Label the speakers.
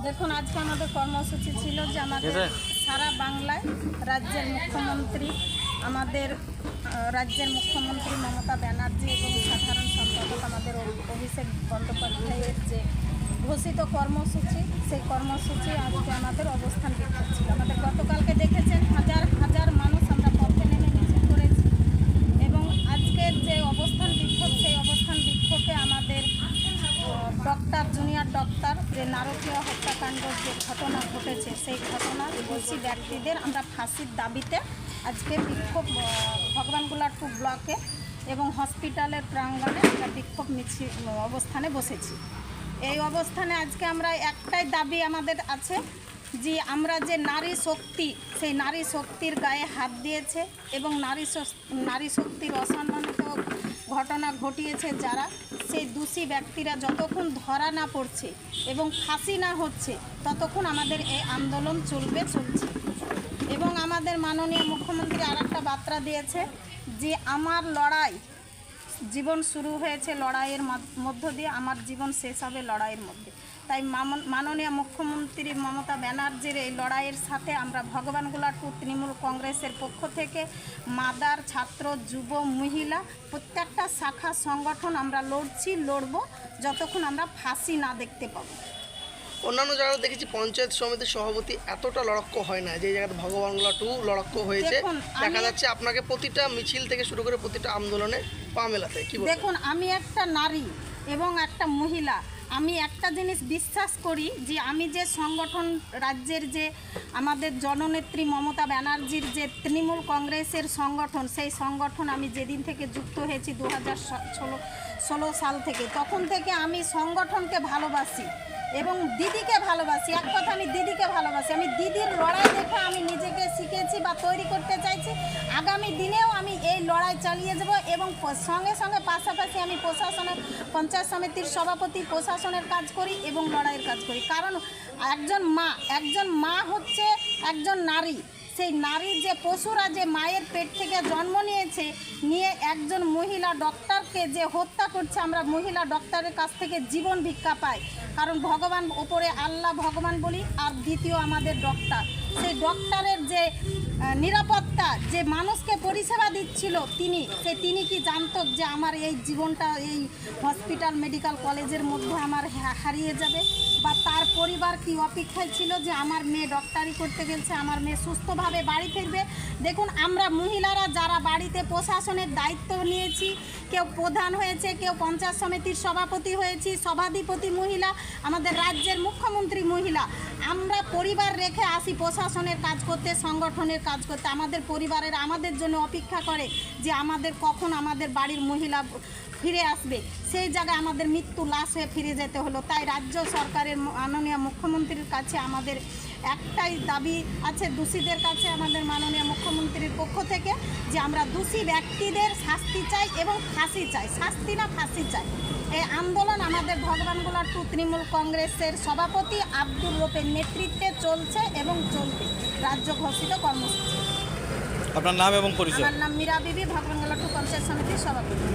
Speaker 1: দেখুন, আজকে আমাদের কর্মসূচি ছিল যে আমাদের সারা বাংলায় রাজ্যের মুখ্যমন্ত্রী মমতা ব্যানার্জি এবং সাধারণ সম্পাদক আমাদের অভিষেক বন্দ্যোপাধ্যায়ের যে ঘোষিত কর্মসূচি, সেই কর্মসূচি আজকে আমাদের অবস্থান বিক্ষোভ ছিল। আমাদের গতকালকে দেখেছেন হাজার হাজার মানুষ আমরা পথে নেমে মিছিল করেছি এবং আজকের যে অবস্থান বিক্ষোভ, সেই অবস্থান বিক্ষোভে আমাদের ডক্টর, জুনিয়র ডক্টর যে নারকীয় হত্যাকাণ্ডের যে ঘটনা ঘটেছে, সেই ঘটনার দোষী ব্যক্তিদের আমরা ফাঁসির দাবিতে আজকে বিক্ষোভ ভগবানগোলা 2 ব্লকে এবং হসপিটালের প্রাঙ্গণে আমরা বিক্ষোভ মিছিল অবস্থানে বসেছি। এই অবস্থানে আজকে আমরা একটাই দাবি আমাদের আছে যে আমরা যে নারী শক্তি, সেই নারী শক্তির গায়ে হাত দিয়েছে এবং নারী শক্তির অসম্মানিত ঘটনা ঘটিয়েছে যারা, সেই দোষী ব্যক্তিরা যতক্ষণ ধরা না পড়ছে এবং ফাঁসি না হচ্ছে ততক্ষণ আমাদের এই আন্দোলন চলছে। এবং আমাদের মাননীয় মুখ্যমন্ত্রী আরেকটা বার্তা দিয়েছে যে আমার লড়াই, জীবন শুরু হয়েছে লড়াইয়ের মধ্য দিয়ে, আমার জীবন শেষ হবে লড়াইয়ের মধ্যে। তাই মাননীয় মুখ্যমন্ত্রী মমতা ব্যানার্জির এই লড়াইয়ের সাথে আমরা ভগবানগোলা 2 তৃণমূল কংগ্রেসের পক্ষ থেকে মাদার, ছাত্র, যুব, মহিলা প্রত্যেকটা শাখা সংগঠন আমরা লড়ব যতক্ষণ আমরা ফাঁসি না দেখতে পাবো।
Speaker 2: অন্যান্য জায়গায় দেখেছি পঞ্চায়েত সমিতির সভাপতি এতটা লড়াক্য হয় না, যে জায়গাতে ভগবানগোলা 2 লড়াক্য হয়েছে। দেখা যাচ্ছে আপনাকে প্রতিটা মিছিল থেকে শুরু করে প্রতিটা আন্দোলনে পা মেলাতে। কি
Speaker 1: দেখুন, আমি একটা নারী এবং একটা মহিলা, আমি একটা জিনিস বিশ্বাস করি যে আমি যে সংগঠন, রাজ্যের যে আমাদের জননেত্রী মমতা ব্যানার্জির যে তৃণমূল কংগ্রেসের সংগঠন, সেই সংগঠন আমি যেদিন থেকে যুক্ত হয়েছি 2016 সাল থেকে, তখন থেকে আমি সংগঠনকে ভালোবাসি এবং দিদিকে ভালোবাসি। এক কথা, আমি দিদিকে ভালোবাসি। আমি দিদির লড়াই দেখে আমি নিজেকে শিখেছি বা তৈরি করতে চাইছি। আগামী দিনেও আমি এই লড়াই চালিয়ে যাব এবং সঙ্গে সঙ্গে পাশাপাশি আমি প্রশাসনের, পঞ্চায়েত সমিতির সভাপতি, প্রশাসনের কাজ করি এবং লড়াইয়ের কাজ করি। কারণ একজন মা হচ্ছে একজন নারী। সেই নারী যে পশুরা যে মায়ের পেট থেকে জন্ম নিয়ে একজন মহিলা ডক্টরকে যে হত্যা করছে, আমরা মহিলা ডক্টরের কাছ থেকে জীবন ভিক্ষা পাই। কারণ ভগবান ওপরে আল্লাহ ভগবান বলি, আর দ্বিতীয় আমাদের ডক্টর। সেই ডক্টরের যে নিরাপত্তা, যে মানুষকে পরিষেবা দিচ্ছিল তিনি কি জানতো যে আমার এই জীবনটা এই হসপিটাল মেডিকেল কলেজের মধ্যে আমার হারিয়ে যাবে, বা তার পরিবার কি অপেক্ষায় ছিল যে আমার মেয়ে ডক্টরি করতে গেছে, আমার মেয়ে সুস্থভাবে বাড়ি ফিরবে। দেখুন, আমরা মহিলারা যারা বাড়িতে প্রশাসনের দায়িত্ব নিয়েছি, কেউ প্রধান হয়েছে, কেউ পঞ্চায়েত সমিতির সভাপতি হয়েছি, সভাধিপতি মহিলা, আমাদের রাজ্যের মুখ্যমন্ত্রী মহিলা, আমরা পরিবার রেখে আসি প্রশাসনের কাজ করতে, সংগঠনের কাজ করতে। আমাদের পরিবারের আমাদের জন্য অপেক্ষা করে যে আমাদের কখন আমাদের বাড়ির মহিলা ফিরে আসবে। সেই জায়গায় আমাদের মৃত্যু লাশ হয়ে ফিরে যেতে হলো। তাই রাজ্য সরকারের মাননীয় মুখ্যমন্ত্রীর কাছে আমাদের একটাই দাবি আছে, দোষীদের কাছে আমাদের মাননীয় মুখ্যমন্ত্রীর পক্ষ থেকে, যে আমরা দোষী ব্যক্তিদের শাস্তি চাই এবং ফাঁসি চাই, শাস্তি না ফাঁসি চাই। এই আন্দোলন আমাদের ভগবানগোলা 2 তৃণমূল কংগ্রেসের সভাপতি আব্দুর রফের নেতৃত্বে চলছে এবং চলবে রাজ্য ঘোষিত কর্মসূচি।
Speaker 3: আপনার নাম এবং পরিচয়?
Speaker 1: আমার নাম মীরা বিবি, ভগবানগোলা 2 পঞ্চায়েত সমিতির সভাপতি।